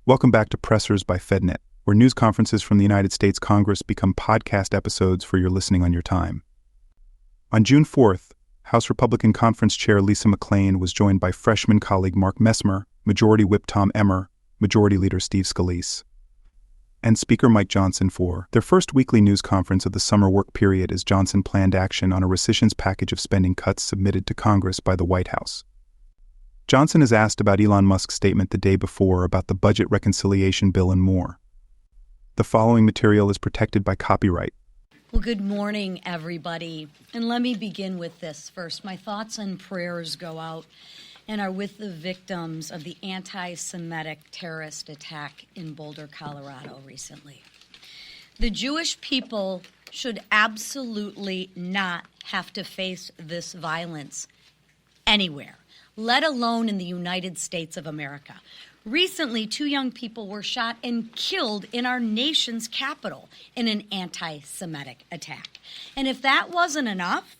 Welcome back to Pressers by FedNet, where news conferences from the United States Congress become podcast episodes for your listening on your time. On June 4th, House Republican Conference Chair Lisa McClain was joined by freshman colleague Mark Messmer, Majority Whip Tom Emmer, Majority Leader Steve Scalise, and Speaker Mike Johnson for their first weekly news conference of the summer work period as Johnson planned action on a rescissions package of spending cuts submitted to Congress by the White House. Johnson is asked about Elon Musk's statement the day before about the budget reconciliation bill and more. The following material is protected by copyright. Well, good morning, everybody. And let me begin with this first. My thoughts and prayers go out and are with the victims of the anti-Semitic terrorist attack in Boulder, Colorado recently. The Jewish people should absolutely not have to face this violence anywhere, let alone in the United States of America. Recently, 2 young people were shot and killed in our nation's capital in an anti-Semitic attack. And if that wasn't enough,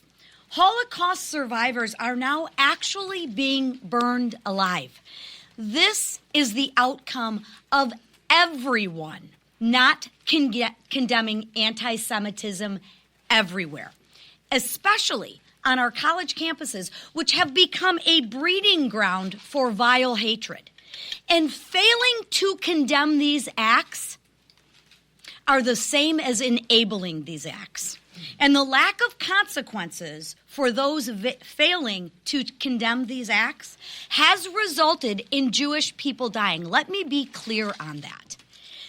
Holocaust survivors are now actually being burned alive. This is the outcome of everyone not condemning anti-Semitism everywhere, especially on our college campuses, which have become a breeding ground for vile hatred. And failing to condemn these acts are the same as enabling these acts. And the lack of consequences for those failing to condemn these acts has resulted in Jewish people dying. Let me be clear on that.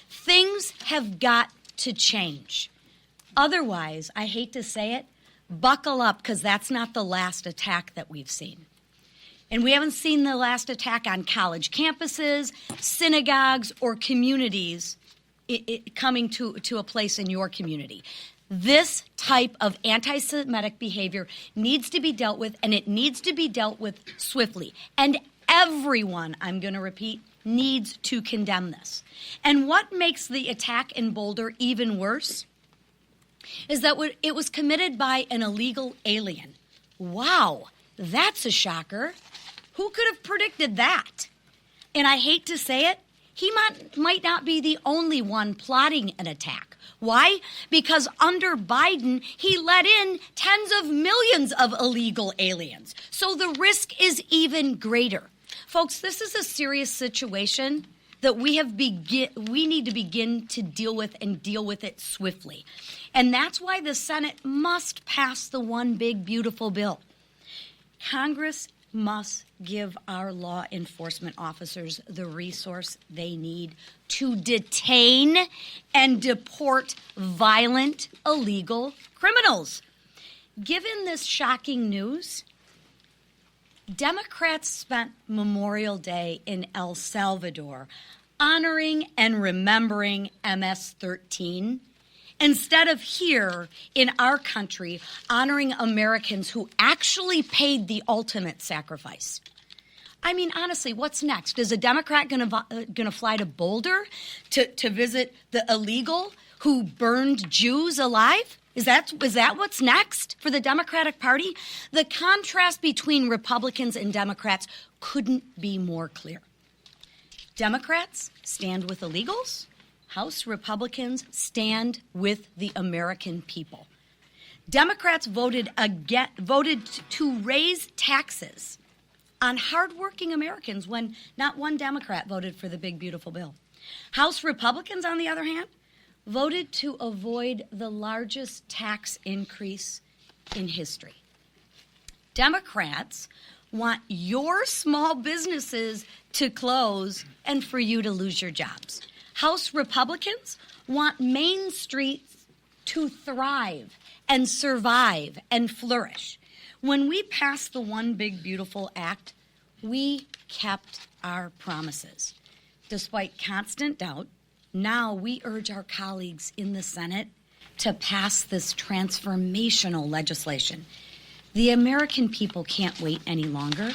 Things have got to change. Otherwise, I hate to say it, buckle up, because that's not the last attack that we've seen. And we haven't seen the last attack on college campuses, synagogues, or communities coming to a place in your community. This type of anti-Semitic behavior needs to be dealt with, and it needs to be dealt with swiftly. And everyone, I'm going to repeat, needs to condemn this. And what makes the attack in Boulder even worse is that it was committed by an illegal alien. Wow, that's a shocker. Who could have predicted that? And I hate to say it, he might not be the only one plotting an attack. Why? Because under Biden, he let in tens of millions of illegal aliens. So the risk is even greater. Folks, this is a serious situation that we need to begin to deal with, and deal with it swiftly. And that's why the Senate must pass the one big, beautiful bill. Congress must give our law enforcement officers the resource they need to detain and deport violent, illegal criminals. Given this shocking news, Democrats spent Memorial Day in El Salvador honoring and remembering MS-13 instead of here in our country honoring Americans who actually paid the ultimate sacrifice. I mean, honestly, what's next? Is a Democrat going to fly to Boulder to visit the illegal who burned Jews alive? Is that what's next for the Democratic Party? The contrast between Republicans and Democrats couldn't be more clear. Democrats stand with illegals. House Republicans stand with the American people. Democrats voted to raise taxes on hardworking Americans when not one Democrat voted for the big, beautiful bill. House Republicans, on the other hand, voted to avoid the largest tax increase in history. Democrats want your small businesses to close and for you to lose your jobs. House Republicans want Main Street to thrive and survive and flourish. When we passed the One Big Beautiful Act, we kept our promises. Despite constant doubt, now we urge our colleagues in the Senate to pass this transformational legislation. The American people can't wait any longer.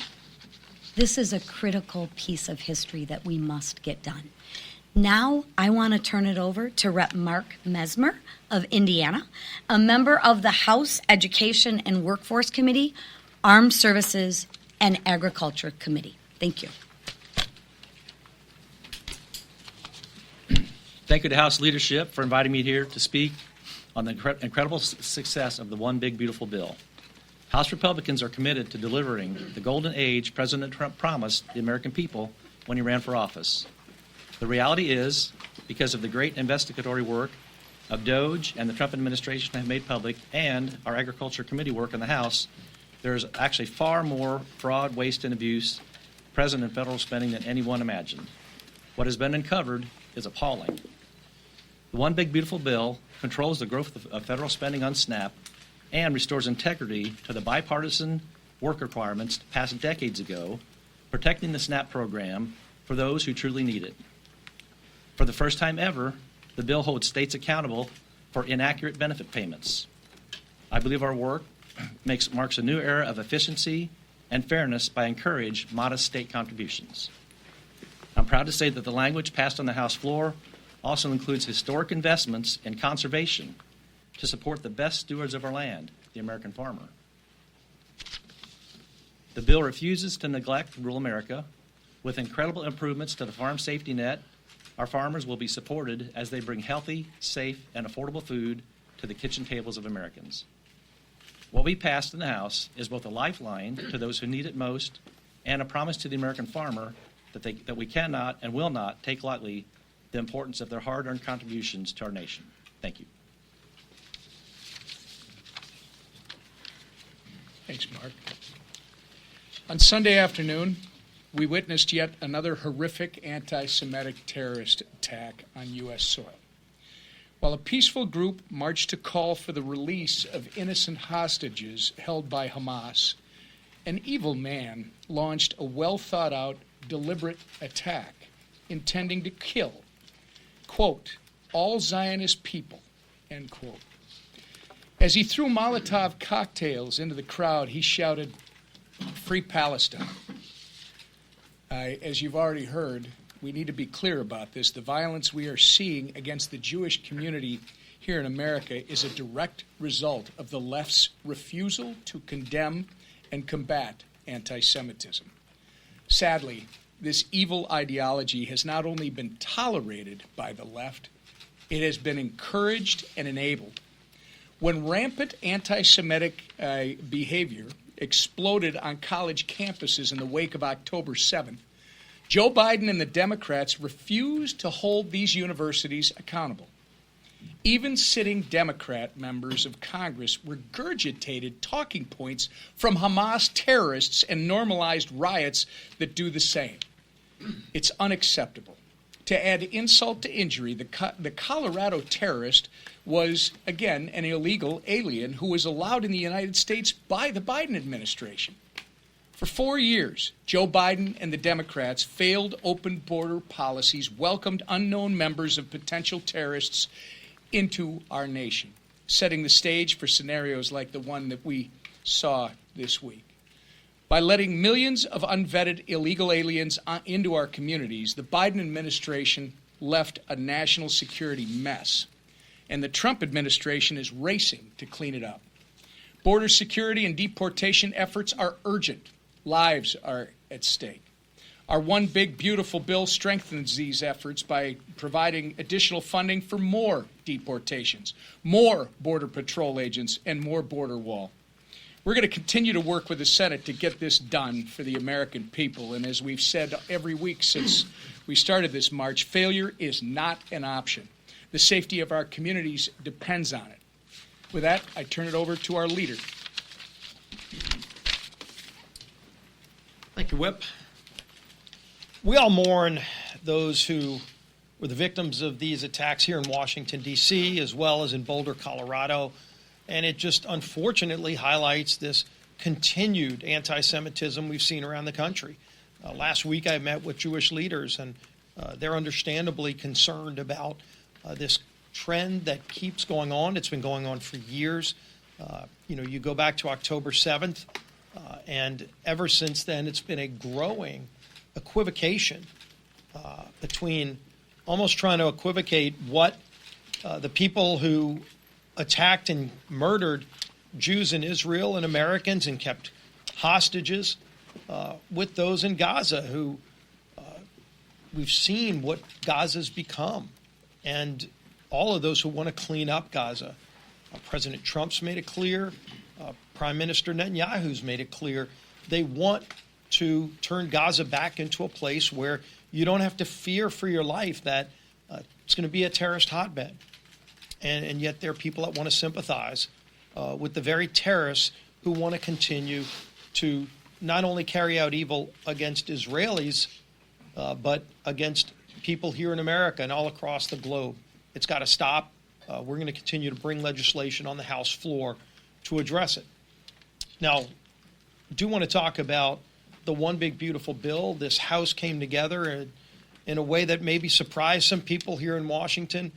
This is a critical piece of history that we must get done. Now I want to turn it over to Rep. Mark Messmer of Indiana, a member of the House Education and Workforce Committee, Armed Services, and Agriculture Committee. Thank you. Thank you to House leadership for inviting me here to speak on the incredible success of the One Big Beautiful Bill. House Republicans are committed to delivering the golden age President Trump promised the American people when he ran for office. The reality is, because of the great investigatory work of DOJ and the Trump administration have made public, and our Agriculture Committee work in the House, there's actually far more fraud, waste, and abuse present in federal spending than anyone imagined. What has been uncovered is appalling. The One Big Beautiful Bill controls the growth of federal spending on SNAP and restores integrity to the bipartisan work requirements passed decades ago, protecting the SNAP program for those who truly need it. For the first time ever, the bill holds states accountable for inaccurate benefit payments. I believe our work marks a new era of efficiency and fairness by encouraging modest state contributions. I'm proud to say that the language passed on the House floor also includes historic investments in conservation to support the best stewards of our land, the American farmer. The bill refuses to neglect rural America. With incredible improvements to the farm safety net, our farmers will be supported as they bring healthy, safe, and affordable food to the kitchen tables of Americans. What we passed in the House is both a lifeline to those who need it most and a promise to the American farmer that we cannot and will not take lightly the importance of their hard-earned contributions to our nation. Thank you. Thanks, Mark. On Sunday afternoon, we witnessed yet another horrific anti-Semitic terrorist attack on U.S. soil. While a peaceful group marched to call for the release of innocent hostages held by Hamas, an evil man launched a well-thought-out, deliberate attack intending to kill, quote, all Zionist people, end quote. As he threw Molotov cocktails into the crowd, he shouted, "Free Palestine." As you've already heard, we need to be clear about this. The violence we are seeing against the Jewish community here in America is a direct result of the left's refusal to condemn and combat anti-Semitism. Sadly, this evil ideology has not only been tolerated by the left, it has been encouraged and enabled. When rampant anti-Semitic behavior exploded on college campuses in the wake of October 7th, Joe Biden and the Democrats refused to hold these universities accountable. Even sitting Democrat members of Congress regurgitated talking points from Hamas terrorists and normalized riots that do the same. It's unacceptable. To add insult to injury, the Colorado terrorist was, again, an illegal alien who was allowed in the United States by the Biden administration. For 4 years, Joe Biden and the Democrats failed open border policies, welcomed unknown members of potential terrorists into our nation, setting the stage for scenarios like the one that we saw this week. By letting millions of unvetted illegal aliens into our communities, the Biden administration left a national security mess, and the Trump administration is racing to clean it up. Border security and deportation efforts are urgent. Lives are at stake. Our One Big Beautiful Bill strengthens these efforts by providing additional funding for more deportations, more Border Patrol agents, and more border wall. We're going to continue to work with the Senate to get this done for the American people. And as we've said every week since we started this march, failure is not an option. The safety of our communities depends on it. With that, I turn it over to our leader. Thank you, Whip. We all mourn those who were the victims of these attacks here in Washington, D.C., as well as in Boulder, Colorado. And it just unfortunately highlights this continued anti-Semitism we've seen around the country. Last week I met with Jewish leaders, and they're understandably concerned about this trend that keeps going on. It's been going on for years. You go back to October 7th, and ever since then it's been a growing equivocation between almost trying to equivocate what the people who attacked and murdered Jews in Israel and Americans and kept hostages with those in Gaza who we've seen what Gaza's become. and all of those who want to clean up Gaza. President Trump's made it clear. Prime Minister Netanyahu's made it clear. They want to turn Gaza back into a place where you don't have to fear for your life that it's going to be a terrorist hotbed. And yet there are people that want to sympathize with the very terrorists who want to continue to not only carry out evil against Israelis, but against people here in America and all across the globe. It's got to stop. We're going to continue to bring legislation on the House floor to address it. Now, I do want to talk about the One Big Beautiful Bill. This House came together in a way that maybe surprised some people here in Washington.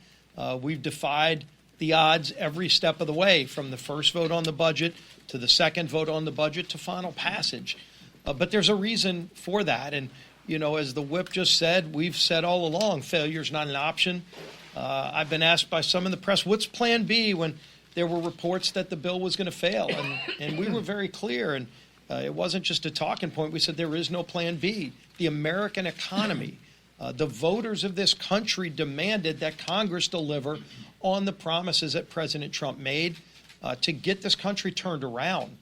We've defied the odds every step of the way, from the first vote on the budget to the second vote on the budget to final passage. But there's a reason for that. And, you know, as the whip just said, we've said all along, failure's not an option. I've been asked by some in the press, what's plan B, when there were reports that the bill was going to fail? And we were very clear. And it wasn't just a talking point. We said there is no plan B. The American economy, the voters of this country demanded that Congress deliver on the promises that President Trump made to get this country turned around.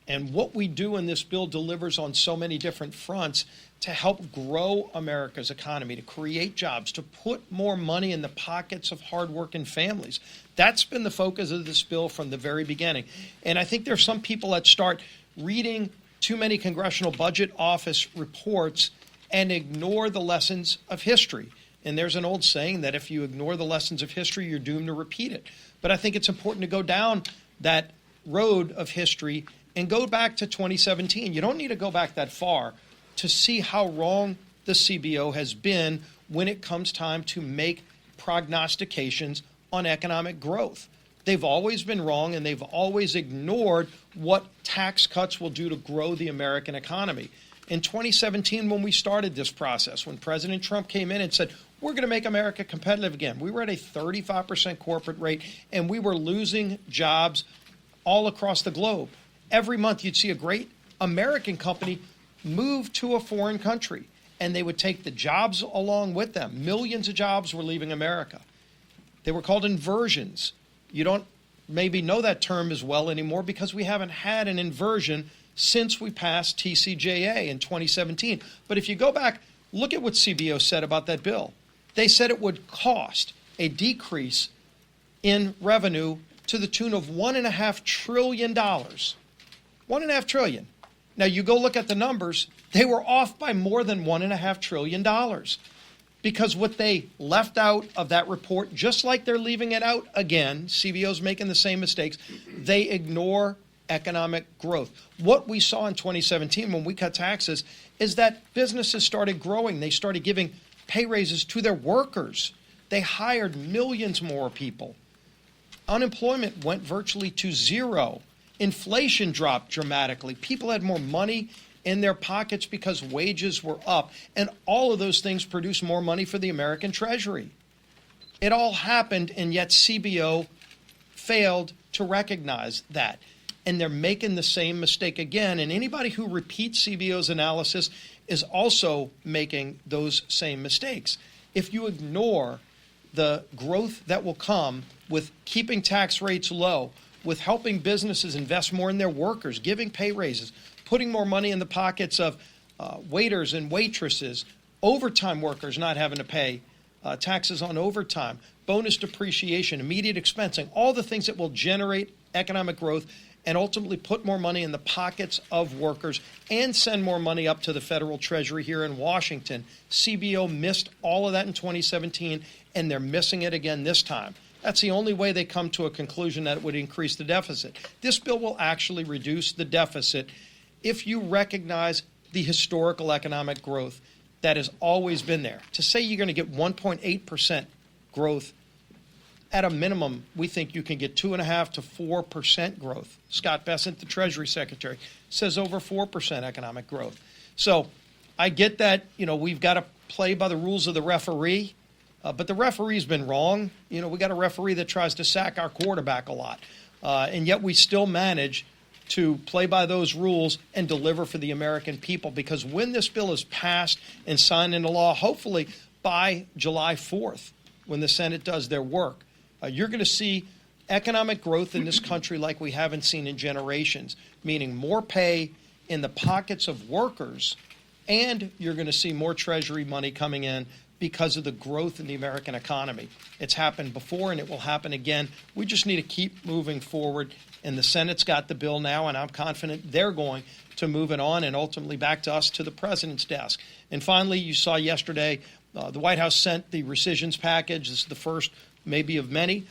And what we do in this bill delivers on so many different fronts to help grow America's economy, to create jobs, to put more money in the pockets of hardworking families. That's been the focus of this bill from the very beginning. And I think there are some people that start reading too many Congressional Budget Office reports and ignore the lessons of history. And there's an old saying that if you ignore the lessons of history, you're doomed to repeat it. But I think it's important to go down that road of history and go back to 2017. You don't need to go back that far to see how wrong the CBO has been when it comes time to make prognostications on economic growth. They've always been wrong, and they've always ignored what tax cuts will do to grow the American economy. In 2017, when we started this process, when President Trump came in and said, we're going to make America competitive again, we were at a 35% corporate rate, and we were losing jobs all across the globe. Every month you'd see a great American company move to a foreign country, and they would take the jobs along with them. Millions of jobs were leaving America. They were called inversions. You don't maybe know that term as well anymore because we haven't had an inversion since we passed TCJA in 2017. But if you go back, look at what CBO said about that bill. They said it would cost a decrease in revenue to the tune of $1.5 trillion. $1.5 trillion. Now, you go look at the numbers, they were off by more than $1.5 trillion. Because what they left out of that report, just like they're leaving it out again, CBO's making the same mistakes, they ignore economic growth. What we saw in 2017 when we cut taxes is that businesses started growing. They started giving pay raises to their workers. They hired millions more people. Unemployment went virtually to zero. Inflation dropped dramatically. People had more money in their pockets because wages were up. And all of those things produced more money for the American Treasury. It all happened, and yet CBO failed to recognize that. And they're making the same mistake again. And anybody who repeats CBO's analysis is also making those same mistakes. If you ignore the growth that will come with keeping tax rates low, with helping businesses invest more in their workers, giving pay raises, putting more money in the pockets of waiters and waitresses, overtime workers not having to pay taxes on overtime, bonus depreciation, immediate expensing, all the things that will generate economic growth and ultimately put more money in the pockets of workers and send more money up to the federal treasury here in Washington. CBO missed all of that in 2017, and they're missing it again this time. That's the only way they come to a conclusion that it would increase the deficit. This bill will actually reduce the deficit if you recognize the historical economic growth that has always been there. To say you're going to get 1.8% growth, at a minimum, we think you can get 2.5% to 4% growth. Scott Bessent, the Treasury Secretary, says over 4% economic growth. So I get that, we've got to play by the rules of the referee, but the referee's been wrong. We got a referee that tries to sack our quarterback a lot, and yet we still manage to play by those rules and deliver for the American people, because when this bill is passed and signed into law, hopefully by July 4th, when the Senate does their work. You're going to see economic growth in this country like we haven't seen in generations, meaning more pay in the pockets of workers, and you're going to see more Treasury money coming in because of the growth in the American economy. It's happened before, and it will happen again. We just need to keep moving forward, and the Senate's got the bill now, and I'm confident they're going to move it on and ultimately back to us, to the president's desk. And finally, you saw yesterday the White House sent the rescissions package. This is the first maybe of many.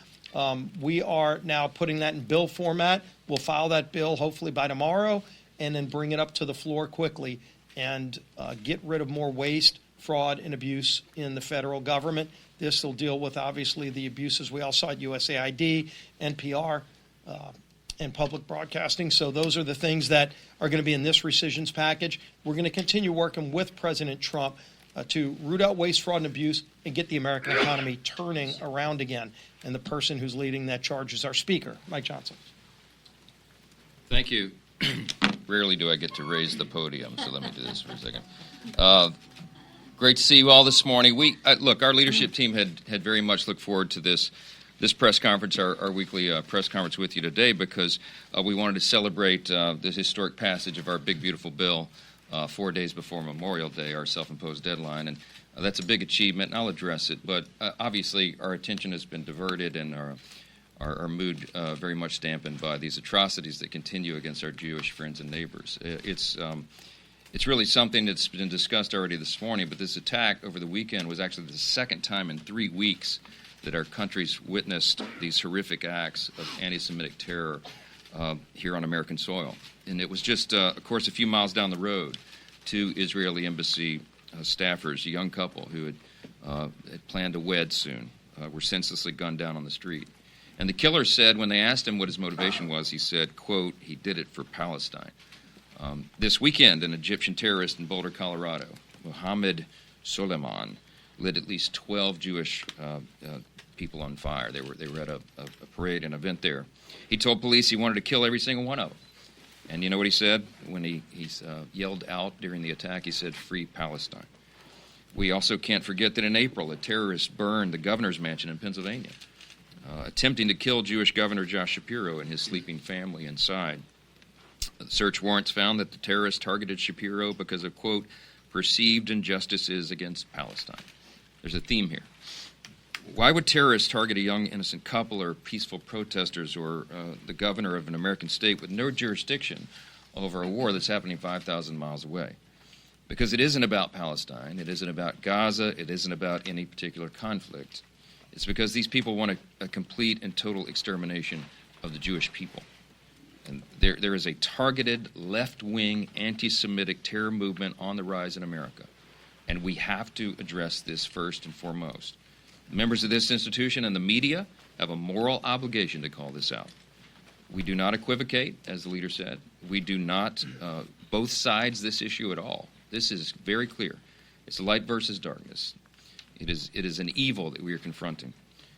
We are now putting that in bill format. We'll file that bill hopefully by tomorrow and then bring it up to the floor quickly and get rid of more waste, fraud, and abuse in the federal government. This will deal with, obviously, the abuses we all saw at USAID, NPR, and public broadcasting. So those are the things that are going to be in this rescissions package. We're going to continue working with President Trump to root out waste, fraud, and abuse and get the American economy turning around again. And the person who's leading that charge is our Speaker, Mike Johnson. Thank you. Rarely do I get to raise the podium, so let me do this for a second. Great to see you all this morning. Look, our leadership team had very much looked forward to this press conference, our weekly press conference with you today, because we wanted to celebrate this historic passage of our big, beautiful bill 4 days before Memorial Day, our self-imposed deadline. And that's a big achievement, and I'll address it. But obviously, our attention has been diverted and our mood very much dampened by these atrocities that continue against our Jewish friends and neighbors. It's really something that's been discussed already this morning, but this attack over the weekend was actually the second time in 3 weeks that our country's witnessed these horrific acts of anti-Semitic terror here on American soil. And it was just, of course, a few miles down the road, 2 Israeli embassy staffers, a young couple who had planned to wed soon, were senselessly gunned down on the street. And the killer said, when they asked him what his motivation was, he said, quote, he did it for Palestine. This weekend, an Egyptian terrorist in Boulder, Colorado, Mohammed Soleiman, lit at least 12 Jewish people on fire. They were at a parade, an event there. He told police he wanted to kill every single one of them. And you know what he said when he yelled out during the attack? He said, free Palestine. We also can't forget that in April, a terrorist burned the governor's mansion in Pennsylvania, attempting to kill Jewish Governor Josh Shapiro and his sleeping family inside. Search warrants found that the terrorist targeted Shapiro because of, quote, perceived injustices against Palestine. There's a theme here. Why would terrorists target a young innocent couple or peaceful protesters or the governor of an American state with no jurisdiction over a war that's happening 5,000 miles away? Because it isn't about Palestine. It isn't about Gaza. It isn't about any particular conflict. It's because these people want a complete and total extermination of the Jewish people. And there is a targeted left-wing anti-Semitic terror movement on the rise in America. And we have to address this first and foremost. Members of this institution and the media have a moral obligation to call this out. We do not equivocate, as the leader said. We do not both sides this issue at all. This is very clear. It's light versus darkness. It is an evil that we are confronting.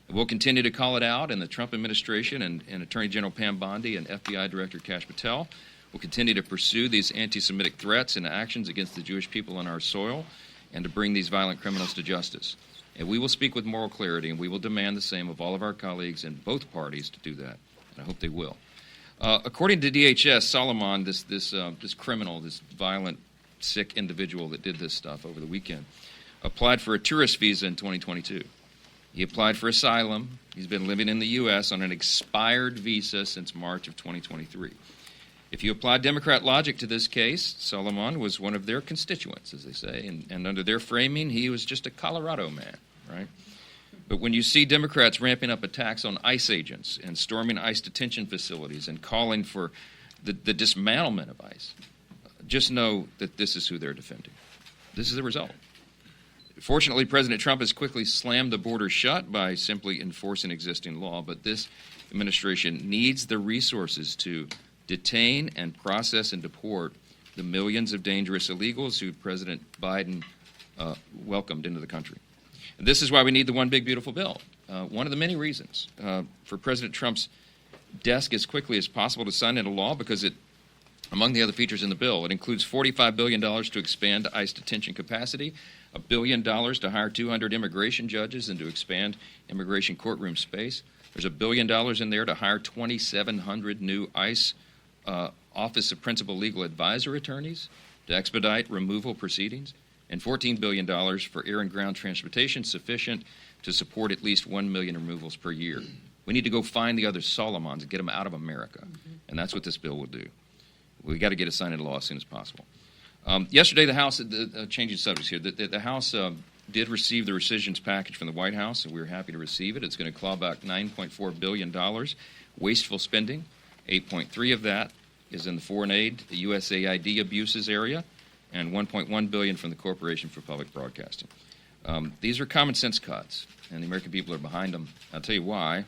We'll continue to call it out, and the Trump administration and Attorney General Pam Bondi and FBI Director Kash Patel will continue to pursue these anti-Semitic threats and actions against the Jewish people on our soil and to bring these violent criminals to justice. And we will speak with moral clarity, and we will demand the same of all of our colleagues in both parties to do that, and I hope they will. According to DHS, Soleiman, this criminal, this violent, sick individual that did this stuff over the weekend, applied for a tourist visa in 2022. He applied for asylum. He's been living in the U.S. on an expired visa since March of 2023. If you apply Democrat logic to this case, Soleiman was one of their constituents, as they say, and under their framing, he was just a Colorado man, right? But when you see Democrats ramping up attacks on ICE agents and storming ICE detention facilities and calling for the dismantlement of ICE, just know that this is who they're defending. This is the result. Fortunately, President Trump has quickly slammed the border shut by simply enforcing existing law, but this administration needs the resources to detain and process and deport the millions of dangerous illegals who President Biden welcomed into the country. And this is why we need the One Big Beautiful Bill. One of the many reasons for President Trump's desk as quickly as possible to sign into law, because it Among the other features in the bill, it includes $45 billion to expand ICE detention capacity, $1 billion to hire 200 immigration judges and to expand immigration courtroom space. There's $1 billion in there to hire 2,700 new ICE Office of Principal Legal Advisor attorneys to expedite removal proceedings, and $14 billion for air and ground transportation, sufficient to support at least 1 million removals per year. We need to go find the other Solomons and get them out of America, and that's what this bill will do. We've got to get it signed into law as soon as possible. Yesterday, the House, changing subjects here, the House did receive the rescissions package from the White House, and we were happy to receive it. It's going to claw back $9.4 billion wasteful spending. 8.3 of that is in the foreign aid, the USAID abuses area, and $1.1 billion from the Corporation for Public Broadcasting. These are common sense cuts, and the American people are behind them. I'll tell you why.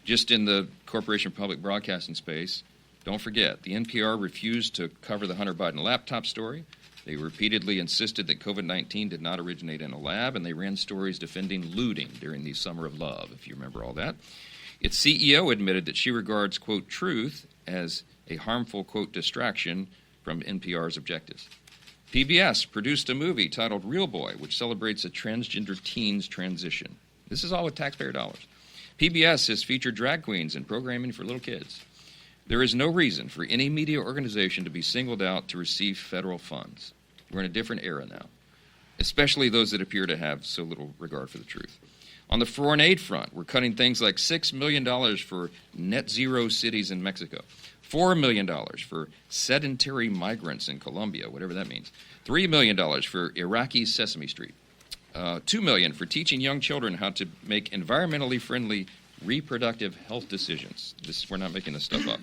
Just in the Corporation for Public Broadcasting space, don't forget, the NPR refused to cover the Hunter Biden laptop story. They repeatedly insisted that COVID-19 did not originate in a lab, and they ran stories defending looting during the Summer of Love, if you remember all that. Its CEO admitted that she regards, quote, truth as a harmful, quote, distraction from NPR's objectives. PBS produced a movie titled Real Boy, which celebrates a transgender teen's transition. This is all with taxpayer dollars. PBS has featured drag queens in programming for little kids. There is no reason for any media organization to be singled out to receive federal funds. We're in a different era now, especially those that appear to have so little regard for the truth. On the foreign aid front, we're cutting things like $6 million for net zero cities in Mexico, $4 million for sedentary migrants in Colombia, whatever that means, $3 million for Iraqi Sesame Street, $2 million for teaching young children how to make environmentally friendly reproductive health decisions. We're not making this stuff up.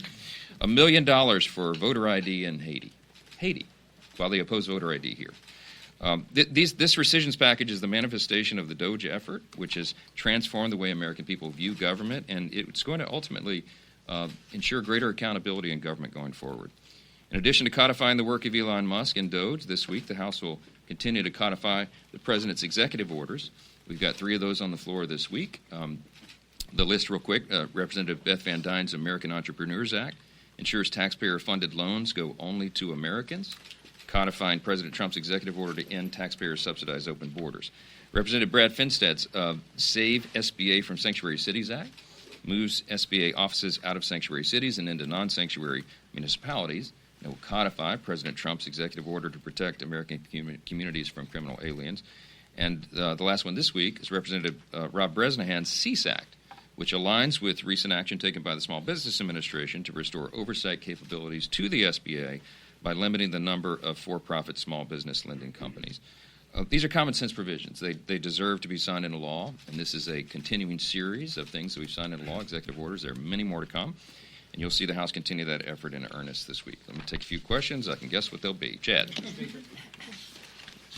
$1 million for voter ID in Haiti, while they oppose voter ID here. This rescissions package is the manifestation of the DOGE effort, which has transformed the way American people view government, and it's going to ultimately ensure greater accountability in government going forward. In addition to codifying the work of Elon Musk and DOGE, this week the House will continue to codify the President's executive orders. We've got 3 of those on the floor this week. The list real quick, Representative Beth Van Dyne's American Entrepreneurs Act ensures taxpayer-funded loans go only to Americans, codifying President Trump's executive order to end taxpayer-subsidized open borders. Representative Brad Finstad's Save SBA from Sanctuary Cities Act moves SBA offices out of sanctuary cities and into non-sanctuary municipalities. It will codify President Trump's executive order to protect American communities from criminal aliens. And the last one this week is Representative Rob Bresnahan's CEASE Act, which aligns with recent action taken by the Small Business Administration to restore oversight capabilities to the SBA by limiting the number of for-profit small business lending companies. These are common sense provisions. They deserve to be signed into law, and this is a continuing series of things that we've signed into law, executive orders. There are many more to come, and you'll see the House continue that effort in earnest this week. Let me take a few questions. I can guess what they'll be. Chad.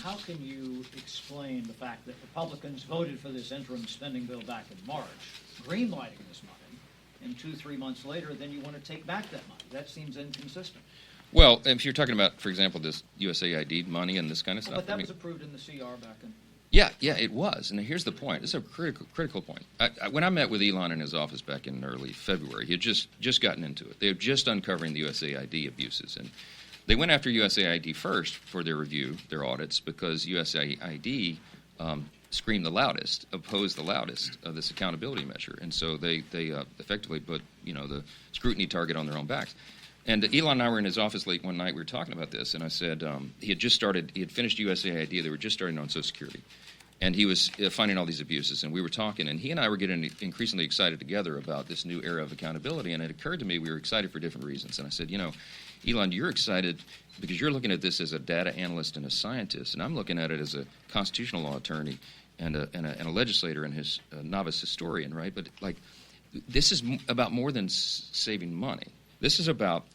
How can you explain the fact that Republicans voted for this interim spending bill back in March, greenlighting this money, and 2-3 months later, then you want to take back that money? That seems inconsistent. Well, if you're talking about, for example, this USAID money and this kind of stuff. But that was approved in the CR back in... Yeah, it was. And here's the point. It's a critical point. When I met with Elon in his office back in early February, he had just gotten into it. They were just uncovering the USAID abuses. And they went after USAID first for their review, their audits, because USAID screamed the loudest, opposed the loudest of this accountability measure. And so they effectively put, the scrutiny target on their own backs. And Elon and I were in his office late one night. We were talking about this, and I said he had finished USAID. They were just starting on Social Security. And he was finding all these abuses. And we were talking, and he and I were getting increasingly excited together about this new era of accountability. And it occurred to me we were excited for different reasons. And I said, Elon, you're excited because you're looking at this as a data analyst and a scientist. And I'm looking at it as a constitutional law attorney and a legislator and his novice historian, right? But, this is about more than saving money. This is about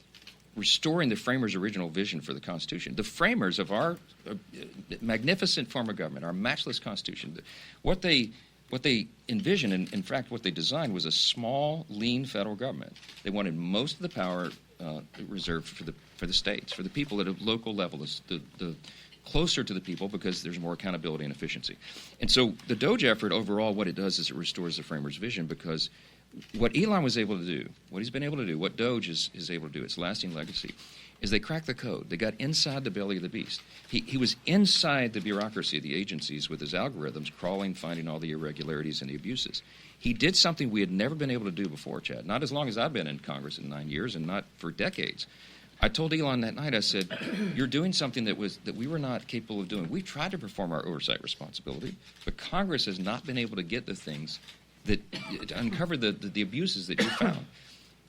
restoring the framers' original vision for the Constitution. The framers of our magnificent form of government, our matchless Constitution, what they envisioned, and in fact what they designed, was a small, lean federal government. They wanted most of the power reserved for the states, for the people at a local level, the closer to the people, because there's more accountability and efficiency. And so the DOGE effort overall, what it does is it restores the framers' vision, because what Elon was able to do, what he's been able to do, what Doge is able to do, its lasting legacy, is they cracked the code. They got inside the belly of the beast. He was inside the bureaucracy of the agencies with his algorithms, crawling, finding all the irregularities and the abuses. He did something we had never been able to do before, Chad, not as long as I've been in Congress in 9 years and not for decades. I told Elon that night, I said, you're doing something that we were not capable of doing. We've tried to perform our oversight responsibility, but Congress has not been able to get the things that uncover the abuses that you found.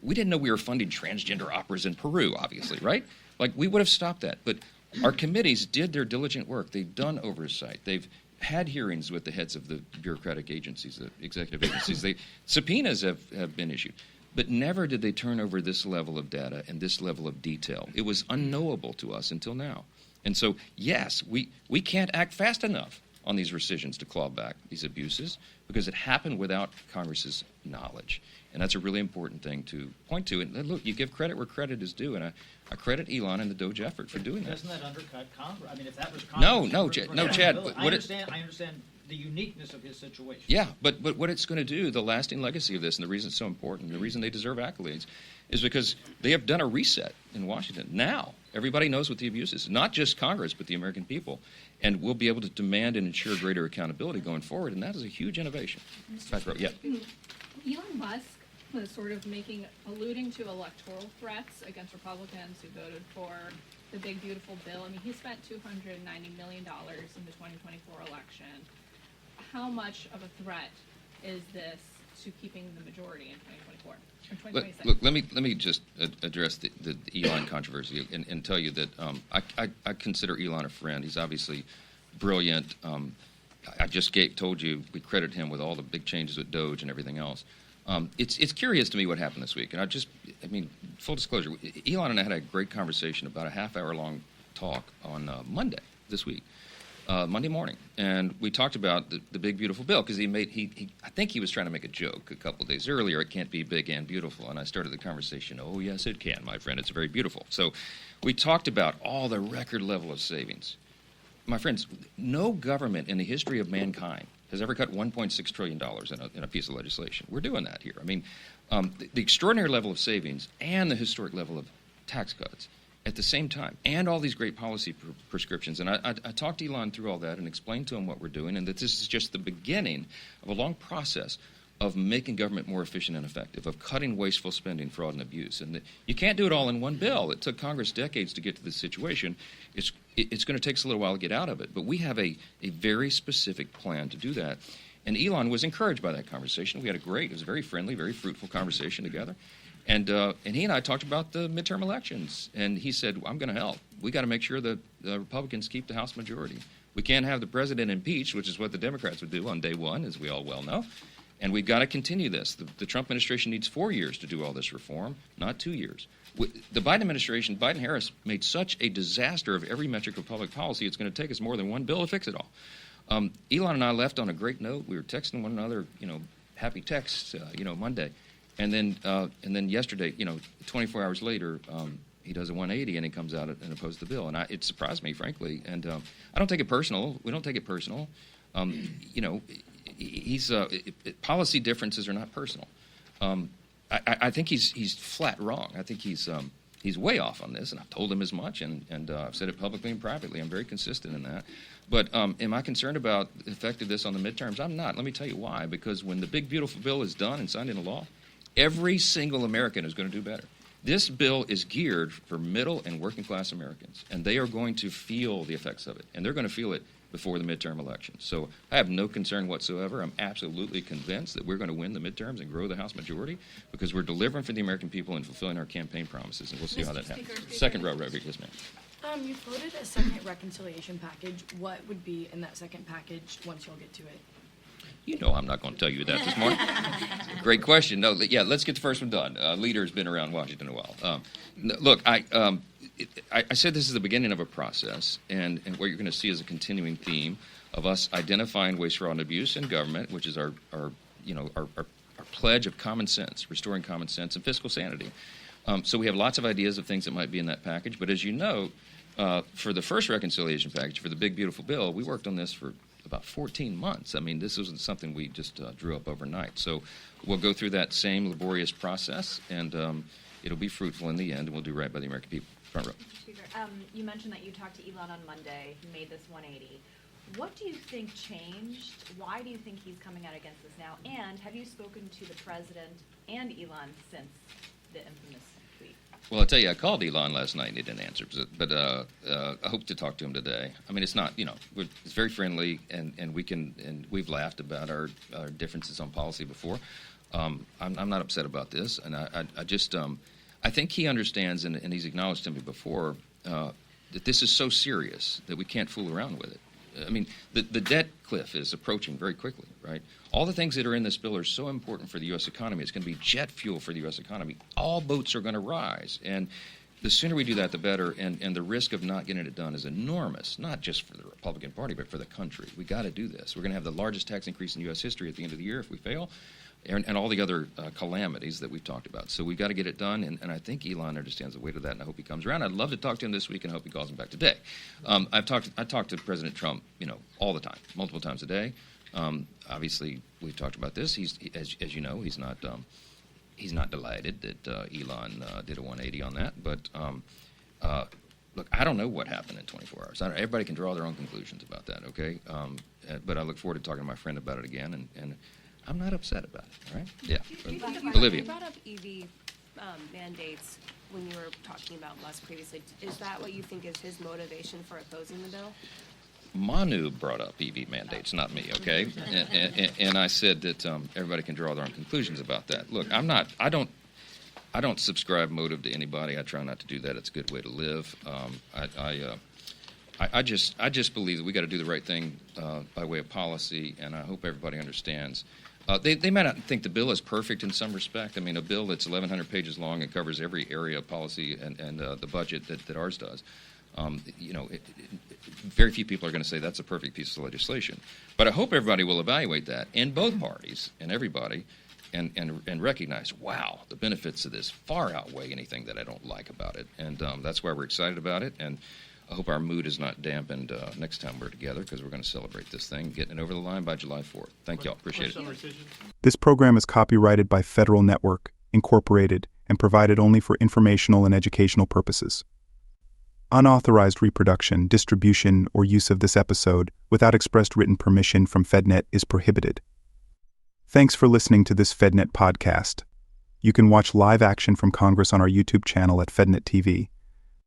We didn't know we were funding transgender operas in Peru, obviously, right? Like, we would have stopped that. But our committees did their diligent work. They've done oversight. They've had hearings with the heads of the bureaucratic agencies, the executive agencies. Subpoenas have been issued. But never did they turn over this level of data and this level of detail. It was unknowable to us until now. And so, yes, we can't act fast enough on these rescissions to claw back these abuses because it happened without Congress's knowledge. And that's a really important thing to point to. And look, you give credit where credit is due, and I credit Elon and the Doge effort for doing that. Doesn't that undercut Congress? I mean, if that was Congress... No, Chad. I understand the uniqueness of his situation. Yeah, but what it's going to do, the lasting legacy of this, and the reason it's so important, the reason they deserve accolades, is because they have done a reset in Washington. Now, everybody knows what the abuse is, not just Congress, but the American people. And we'll be able to demand and ensure greater accountability going forward, and that is a huge innovation. Yeah. Elon Musk was sort of alluding to electoral threats against Republicans who voted for the big, beautiful bill. I mean, he spent $290 million in the 2024 election. How much of a threat is this to keeping the majority in 2024 or 2026? Look, let me just address the Elon controversy and tell you that I consider Elon a friend. He's obviously brilliant. I just told you we credit him with all the big changes with Doge and everything else. It's curious to me what happened this week, and full disclosure, Elon and I had a great conversation, about a half-hour-long talk on Monday this week. Monday morning, and we talked about the big beautiful bill because I think he was trying to make a joke a couple of days earlier. It can't be big and beautiful, and I started the conversation. Oh yes, it can, my friend. It's very beautiful. So we talked about all the record level of savings. My friends, no government in the history of mankind has ever cut $1.6 trillion in a piece of legislation. We're doing that here. The extraordinary level of savings and the historic level of tax cuts at the same time, and all these great policy prescriptions. And I talked to Elon through all that and explained to him what we're doing, and that this is just the beginning of a long process of making government more efficient and effective, of cutting wasteful spending, fraud, and abuse. And you can't do it all in one bill. It took Congress decades to get to this situation. It's going to take us a little while to get out of it. But we have a very specific plan to do that. And Elon was encouraged by that conversation. It was a very friendly, very fruitful conversation together. And he and I talked about the midterm elections. And he said, I'm going to help. We got to make sure that the Republicans keep the House majority. We can't have the president impeached, which is what the Democrats would do on day one, as we all well know. And we've got to continue this. The Trump administration needs 4 years to do all this reform, not 2 years. The Biden administration, Biden-Harris, made such a disaster of every metric of public policy, it's going to take us more than one bill to fix it all. Elon and I left on a great note. We were texting one another, happy texts, Monday. And then yesterday, 24 hours later, he does a 180 and he comes out and opposes the bill. And it surprised me, frankly. And I don't take it personal. We don't take it personal. Policy differences are not personal. I think he's flat wrong. I think he's way off on this, and I've told him as much, and I've said it publicly and privately. I'm very consistent in that. But am I concerned about the effect of this on the midterms? I'm not. Let me tell you why. Because when the big, beautiful bill is done and signed into law, every single American is going to do better. This bill is geared for middle and working class Americans, and they are going to feel the effects of it, and they're going to feel it before the midterm elections. So I have no concern whatsoever. I'm absolutely convinced that we're going to win the midterms and grow the House majority because we're delivering for the American people and fulfilling our campaign promises, and we'll see how that happens. Second row, Rodriguez, ma'am. You floated a second reconciliation package. What would be in that second package once y'all get to it? You know I'm not going to tell you that this morning. Great question. No, yeah, let's get the first one done. Leader's been around Washington a while. Look, I said this is the beginning of a process, and what you're going to see is a continuing theme of us identifying waste, fraud, and abuse in government, which is our pledge of common sense, restoring common sense and fiscal sanity. So we have lots of ideas of things that might be in that package, but as you know, for the first reconciliation package, for the big, beautiful bill, we worked on this for about 14 months. I mean, this wasn't something we just drew up overnight. So we'll go through that same laborious process, and it'll be fruitful in the end, and we'll do right by the American people. Front row. Speaker, you mentioned that you talked to Elon on Monday. He made this 180. What do you think changed? Why do you think he's coming out against this now? And have you spoken to the president and Elon since the infamous tweet? Well, I'll tell you, I called Elon last night and he didn't answer, but I hope to talk to him today. I mean, it's not, it's very friendly, and we've laughed about our differences on policy before. I'm not upset about this, and I just, I think he understands, and he's acknowledged to me before, that this is so serious that we can't fool around with it. I mean, the debt cliff is approaching very quickly, right? All the things that are in this bill are so important for the U.S. economy. It's going to be jet fuel for the U.S. economy. All boats are going to rise. And the sooner we do that, the better. And the risk of not getting it done is enormous, not just for the Republican Party, but for the country. We got to do this. We're going to have the largest tax increase in U.S. history at the end of the year if we fail, and all the other calamities that we've talked about. So we've got to get it done, and I think Elon understands the weight of that, and I hope he comes around. I'd love to talk to him this week, and I hope he calls him back today. I talk to President Trump, all the time, multiple times a day. Obviously, we've talked about this. As you know, he's not delighted that Elon did a 180 on that. But look, I don't know what happened in 24 hours. Everybody can draw their own conclusions about that. Okay, but I look forward to talking to my friend about it again, and I'm not upset about it. All right? Yeah. Olivia. You brought up EV mandates when you were talking about Musk previously. Is that what you think is his motivation for opposing the bill? Manu brought up EV mandates, not me, okay? And I said that everybody can draw their own conclusions about that. Look, I don't subscribe motive to anybody. I try not to do that. It's a good way to live. I just believe that we got to do the right thing by way of policy, and I hope everybody understands. They may not think the bill is perfect in some respect. I mean, a bill that's 1,100 pages long and covers every area of policy and the budget that ours does. Very few people are going to say that's a perfect piece of legislation. But I hope everybody will evaluate that, and both parties and everybody, and recognize, wow, the benefits of this far outweigh anything that I don't like about it. And that's why we're excited about it. And I hope our mood is not dampened next time we're together, because we're going to celebrate this thing, getting it over the line by July 4th. Thank y'all. Appreciate it. This program is copyrighted by Federal Network, Incorporated, and provided only for informational and educational purposes. Unauthorized reproduction, distribution, or use of this episode without expressed written permission from FedNet is prohibited. Thanks for listening to this FedNet podcast. You can watch live action from Congress on our YouTube channel at FedNet TV.